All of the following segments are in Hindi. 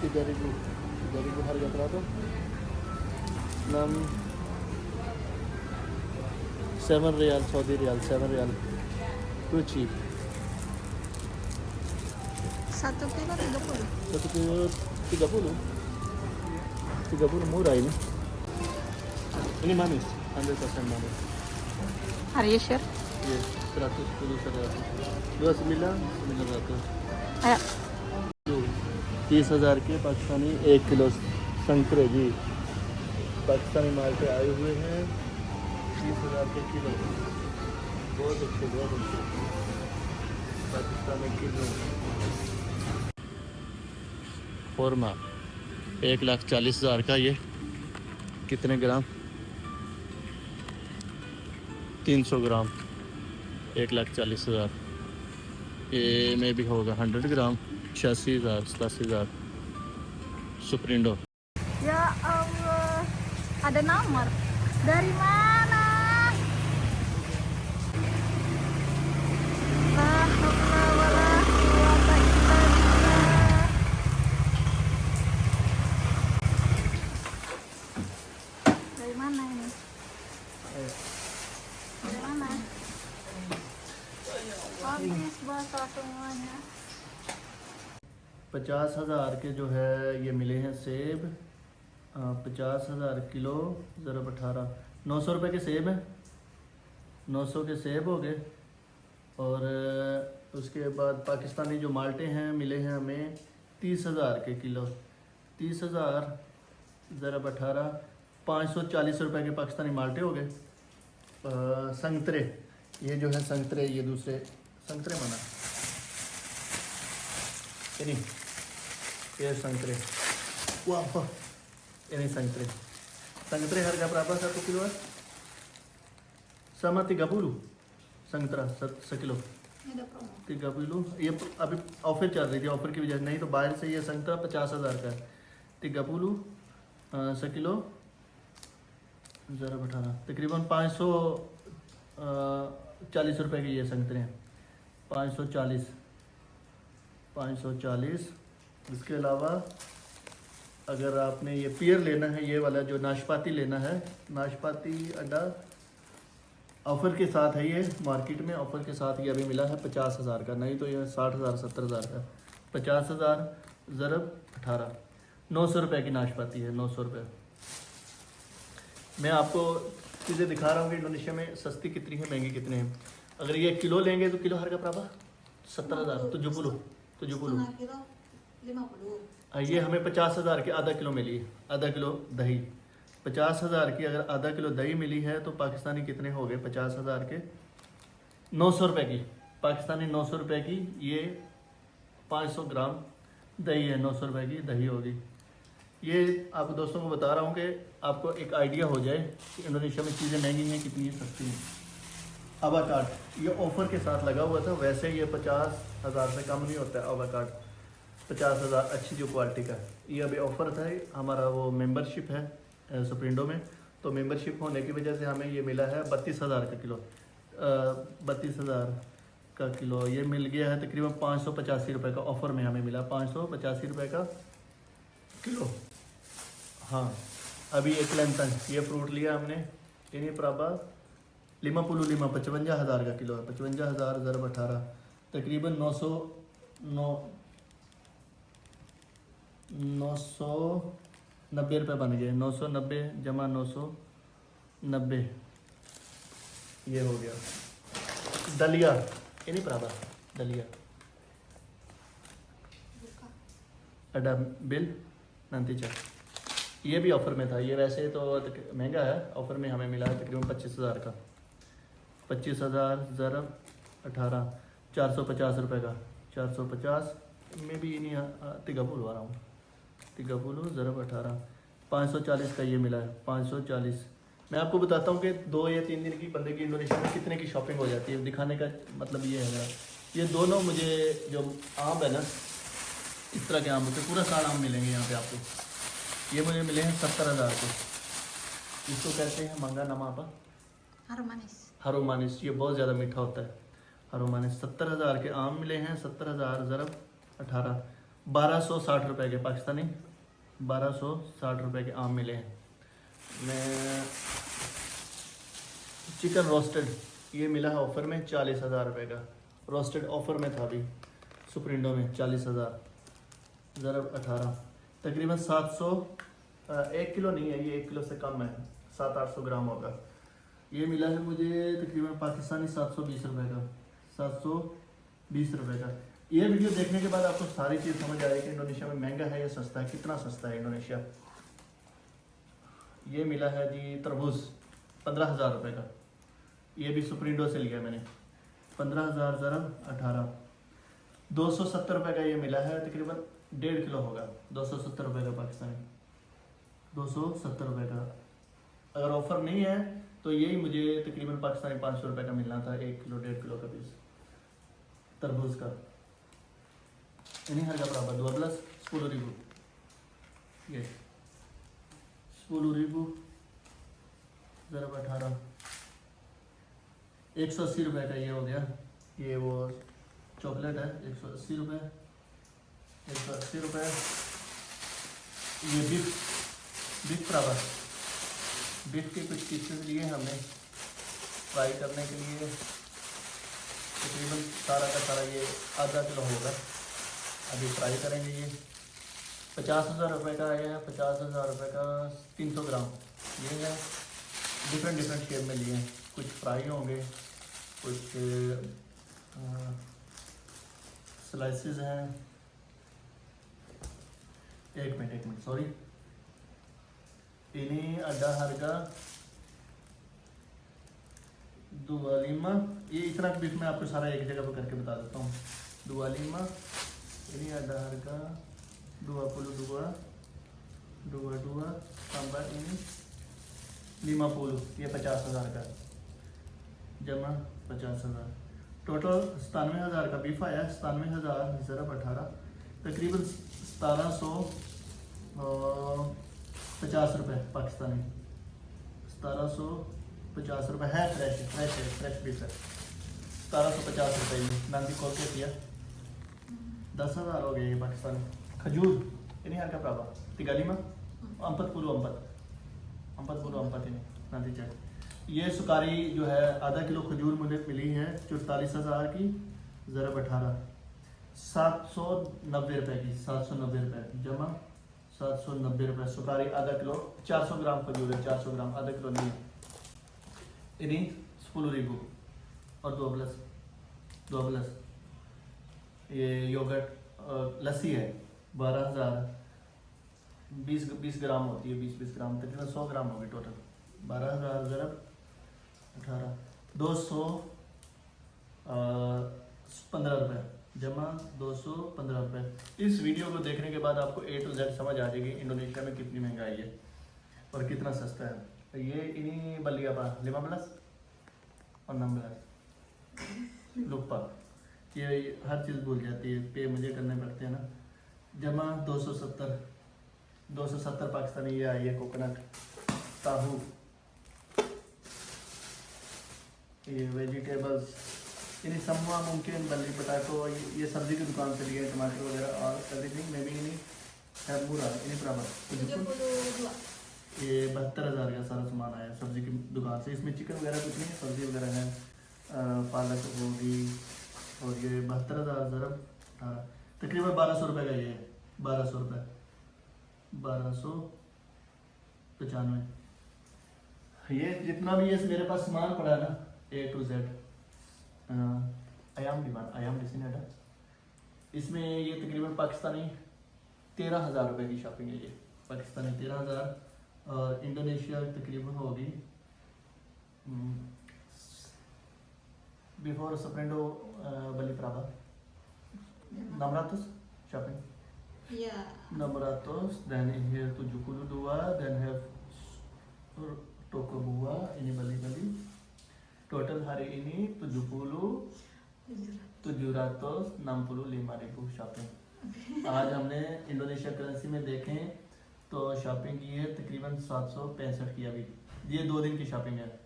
Tiga ribu harga berapa? 6 7 rial Saudi rial 7 rial too cheap. 1 kilo 30. 1 kilo 30 murah ini. Ini manis 100% manis. Are you sure? Yes 100 29 Ayo. 30,000 के पाकिस्तानी 1 किलो संतरे जी पाकिस्तानी मार्केट आए हुए हैं 30,000 के किलो बहुत अच्छे पाकिस्तानी किलो। फौरमा 1,40,000 का ये कितने ग्राम 300 ग्राम 1,40,000 ये में भी होगा 100 ग्राम 86,000 87,000 Suprindo. Ya Allah, ada nomor. Dari mana? La haula wala quwwata illa billah. Dari mana ini? Dari mana? Habis bahasa semuanya. 50,000 के जो है ये मिले हैं सेब 50,000 किलो ज़रब 18 900 रुपये के सेब हैं 900 के सेब हो गए। और उसके बाद पाकिस्तानी जो माल्टे हैं मिले हैं हमें 30,000 के किलो 30,000 ज़रब 18 540 रुपये के पाकिस्तानी माल्टे हो गए। संतरे ये जो है संतरे ये दूसरे संतरे मना ये संतरे वाह ini संतरे harga berapa 1 kilo sama 30 संतरा sekilo 30 ये अभी ऑफर चल रही थी ऑफर की वजह नहीं तो बाहर से ये संतरा 50,000 का है 30 sekilo ज़रा बैठाना तकरीबन 540 रुपए के ये संतरे हैं 540 इसके अलावा अगर आपने ये पियर लेना है ये वाला जो नाशपाती लेना है नाशपाती अड्डा ऑफ़र के साथ है ये मार्केट में ऑफ़र के साथ ये अभी मिला है 50,000 का नहीं तो ये 60,000 70,000 का 50,000 ज़रब 18 900 रुपये की नाशपाती है 900 रुपये। मैं आपको चीज़ें दिखा रहा हूँ कि इंडोनेशिया में सस्ती कितनी है महंगी कितने हैं। अगर ये किलो लेंगे तो किलो हर का प्रापा 70,000 तो जुपुलो ये हमें 50,000 की आधा किलो मिली है आधा किलो दही 50,000 की अगर आधा किलो दही मिली है तो पाकिस्तानी कितने हो गए 50,000 के 900 रुपये की पाकिस्तानी 900 रुपये की ये 500 ग्राम दही है 900 रुपये की दही होगी। ये आप दोस्तों को बता रहा हूँ कि आपको एक आइडिया हो जाए कि इंडोनेशिया में चीज़ें महंगी हैं कितनी सस्ती हैं। आवाकाड ये ऑफ़र के साथ लगा हुआ था वैसे ये 50,000 से कम नहीं होता है आवाकाड 50,000 अच्छी जो क्वालिटी का है ये अभी ऑफ़र था हमारा वो मेंबरशिप है सुप्रिंडो में तो मेंबरशिप होने की वजह से हमें ये मिला है 32,000 का किलो 32,000 का किलो ये मिल गया है तकरीबन 585 रुपये का ऑफ़र में हमें मिला 585 रुपये का किलो। हाँ अभी एक लेंथन ये फ्रूट लिया हमने इन्हीं प्राबा लिमा पुलू लिमा 55,000 का किलो है 55,000 ज़रब 18 तकरीबन 990 रुपये बन गए 990 जमा 990 ये हो गया। दलिया ये नहीं बराबर दलिया अड्डा बिल नंती चक ये भी ऑफ़र में था ये वैसे तो महंगा है ऑफ़र में हमें मिला है तकरीबन 25,000 का 25,000 ज़रब 18 450 रुपये का 450 में भी नहीं तिगापुल आ रहा हूँ तिगापुल ज़रब 18 540 का ये मिला है 540। मैं आपको बताता हूँ कि 2 या 3 दिन की बंदे की इंडोनेशिया में कितने की शॉपिंग हो जाती है दिखाने का मतलब ये है ये दोनों मुझे जो आम है ना इस तरह के आम होते पूरा साल आम मिलेंगे यहाँ पे आपको ये मुझे मिले हैं 70,000 के इसको कहते हैं मंगा नमापा हारोमानिस ये बहुत ज़्यादा मीठा होता है हारोमानिस 70,000 के आम मिले हैं 70,000 ज़रब 18 1260 के पाकिस्तानी 1260 के आम मिले हैं। मैं चिकन रोस्टेड ये मिला है ऑफ़र में 40,000 का। रोस्टेड ऑफ़र में था अभी सुप्रिंडो में 40,000 ज़रब 18 तकरीबन 700 1 किलो नहीं है ये, 1 किलो से कम है, 700-800 ग्राम होगा। ये मिला है मुझे तकरीबन पाकिस्तानी 720 का, 720 का। ये वीडियो देखने के बाद आपको सारी चीज़ समझ आ कि इंडोनेशिया में महंगा है या सस्ता है, कितना सस्ता है इंडोनेशिया। ये मिला है जी तरबूज 15,000 का। ये भी सुप्रिंडो से लिया मैंने, 15,000 ज़रब 18 270 का ये मिला है, तकरीबन 1.5 किलो होगा। 270 का पाकिस्तानी, 270 का। अगर ऑफ़र नहीं है तो यही मुझे तकरीबन पाकिस्तानी 500 का मिलना था, 1 किलो 1.5 किलो का पीस तरबूज का। ini harga berapa? 12 10.000 ये 10.000 ज़रब 18 180 का ये हो गया। ये वो चॉकलेट है 180 रुपये, 180 ये बीफ बराबर बीफ के कुछ पीसेस लिए हमने फ्राई करने के लिए। तकरीबन सारा का सारा ये आधा किलो होगा, अभी फ्राई करेंगे। ये 50,000 का आया है, 50,000 का 300 ग्राम ये है। डिफरेंट शेप में लिए हैं, कुछ फ्राई होंगे, कुछ स्लाइसेस हैं। एक minute sorry. ini ada harga 25। ये इतना बीफ में आपको सारा एक जगह पर करके बता देता हूँ। 25 ini ada harga 22 tambah ini 50, ये 50,000 का जमा 50,000, टोटल 97,000 का बीफ आया। 97,000 ज़रब 18 तकरीबन 1750 रुपये पाकिस्तानी, 1750 रुपये है। फ्रेश बीफ है 1750 रुपये में नांदी खोल के किया 10,000 हो गए ये पाकिस्तानी। खजूर ini harga berapa? 35 44 ini nanti check. ये सुकारी जो है आधा किलो खजूर मुझे मिली है 44,000 की ज़रब 18 790 रुपये की, 790 रुपये जमा 790 रुपये। सुकारी आधा किलो 400 ग्राम खजूर है, 400 ग्राम, आधा किलो नहीं है। ini 10.000 और 12 ये योगर्ट लस्सी है 12,000 20 ग्राम होती है, 20 ग्राम तकरीबन 100 ग्राम होगी टोटल। 12,000 ज़रब 18 215 रुपये जमा 215 रुपये। इस वीडियो को देखने के बाद आपको A to Z समझ आ जाएगी इंडोनेशिया में कितनी महंगाई है और कितना सस्ता है। ये ini beli apa 15 और 16 lupa, ये हर चीज़ भूल जाती है, पे मुझे करने पड़ते हैं ना। जमा 270 पाकिस्तानी ये आई है। कोकोनट ताहू, ये vegetables ini semua mungkin beli potato, ये सब्जी की दुकान से लिए टमाटर वगैरह और एवरीथिंग में भी नहीं है पूरा। ini berapa? 32 ये 72,000 का सारा सामान आया सब्जी की दुकान से। इसमें चिकन वगैरह कुछ नहीं है, सब्जी वगैरह है, पालक गोभी। और ये 72,000 ज़रब 18 तकरीबन 1200 रुपये का ये है। 1200 रुपये 1295। ये जितना भी ये मेरे पास सामान पड़ा है ना A to Z ayam di sini ada। इसमें ये तकरीबन पाकिस्तानी 13,000 रुपये की शॉपिंग है। ये पाकिस्तानी 13,000 और इंडोनेशिया तकरीबन होगी before सप्रेंडो beli berapa? 600 shopping ya 600 dan ini 72 dan have toko buah ini beli total hari ini 765,000 shopping. आज हमने इंडोनेशिया करेंसी में देखें तो शॉपिंग की है तकरीबन 765 की। अभी ये 2 दिन की शॉपिंग है,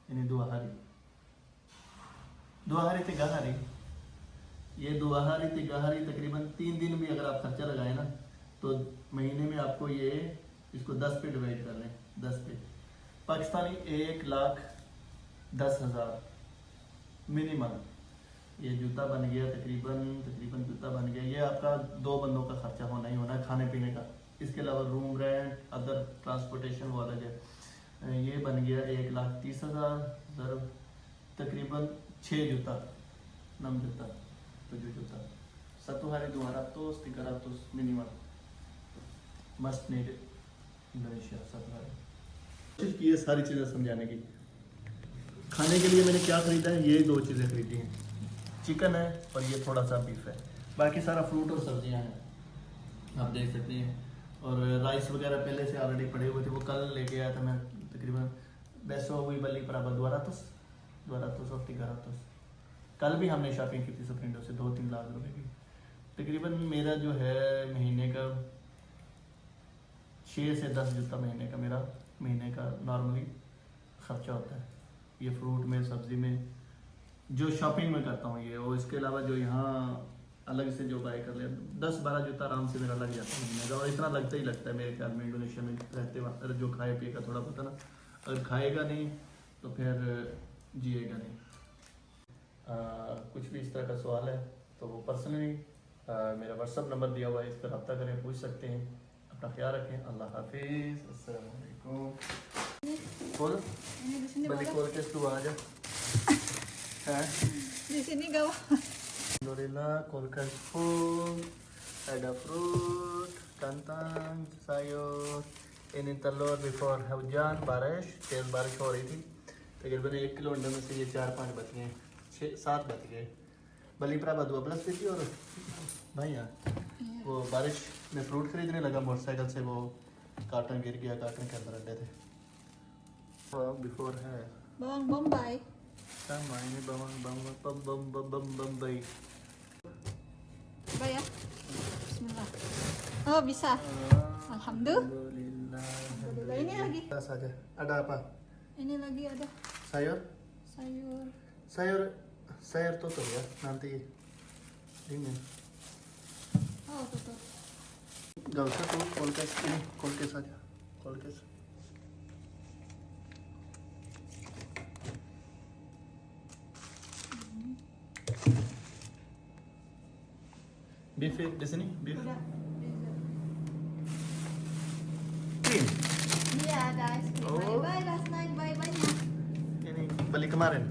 यानी 2 hari 3 hari। ये 2 hari 3 hari तकरीबन 3 दिन भी अगर आप खर्चा लगाए ना तो महीने में आपको ये इसको 10 पे डिवाइड कर लें, 10 पे पाकिस्तानी 1,10,000 मिनिमम। ये जूता बन गया तकरीबन जूता बन गया। ये आपका 2 बंदों का खर्चा होना ही होना है खाने पीने का। इसके अलावा रूम रेंट अदर ट्रांसपोर्टेशन वो अलग है। ये बन गया 1,30,000 ज़रूर तकरीबन 6 जूता नम जूता तो जो जूता सतुहारी दोबारा तो स्टिकर तो मिनिमम मस्ट नीड इंडोनेशिया सतुहारी। कोशिश की है सारी चीज़ें समझाने की। खाने के लिए मैंने क्या खरीदा है, ये 2 चीज़ें खरीदी हैं, चिकन है और ये थोड़ा सा बीफ है। बाकी सारा फ्रूट और सब्जियां हैं आप देख सकते हैं। और राइस वगैरह पहले से ऑलरेडी पड़े हुए थे, वो कल लेके आया था मैं तकरीबन बेसो हुई बल्ली पर दोबारा तो और तिगारा तो। कल भी हमने शॉपिंग की थी सप्रिंडो से 2-3 लाख रुपए की। तकरीबन मेरा जो है महीने का 6 से 10 जूता महीने का मेरा महीने का नॉर्मली खर्चा होता है। ये फ्रूट में सब्ज़ी में जो शॉपिंग में करता हूँ ये, और इसके अलावा जो यहाँ अलग से जो बाय कर लिया 10-12 जूता आराम से मेरा लग जाता है महीने का। और इतना लगता ही लगता है मेरे ख्याल में इंडोनेशिया में रहते वक्त जो खाए पिए का थोड़ा पता ना, अगर खाएगा नहीं तो फिर जिएगा नहीं। कुछ भी इस तरह का सवाल है तो वो पर्सनली मेरा व्हाट्सअप नंबर दिया हुआ है, इस पर रब्ता करें, पूछ सकते हैं। अपना ख्याल रखें। अल्लाह हाफिज़। अस्सलाम वालेकुम। खोल Ini di sini balik boleh? kulkas dua aja. Hah? Di sini gak boleh. Alhamdulillah kulkas full. Ada fruit, kentang, sayur. Ini telur before hujan बारिश, तेज बारिश हो रही थी। तकरीबन 1 किलो अंडे में से ये 4-5 बच गए, 6-7 बच गए। बली प्राबा 2 प्लस थी और भाई यार वो बारिश में फ्रूट खरीदने लगा मोटरसाइकिल से, वो कार्टन गिर गया, कार्टन के अंदर अंडे थे। बिफोर है Bawang bombay. sama ini bawang bombay. Coba ya. Bismillah. Oh bisa. Alhamdulillah. Alhamdulillah. Ini lagi. Saja. Ada apa? Ini lagi ada Sayur? sayur. Sayur tutup ya nanti dingin. Oh tutup. Gak usah tuh kulkas ini, kulkas aja. Kulkas. Beef di sini, beef. Udah. Cream. Iya ada ice cream. Oh. Bye bye last night. Bye bye nya. Ini beli kemarin.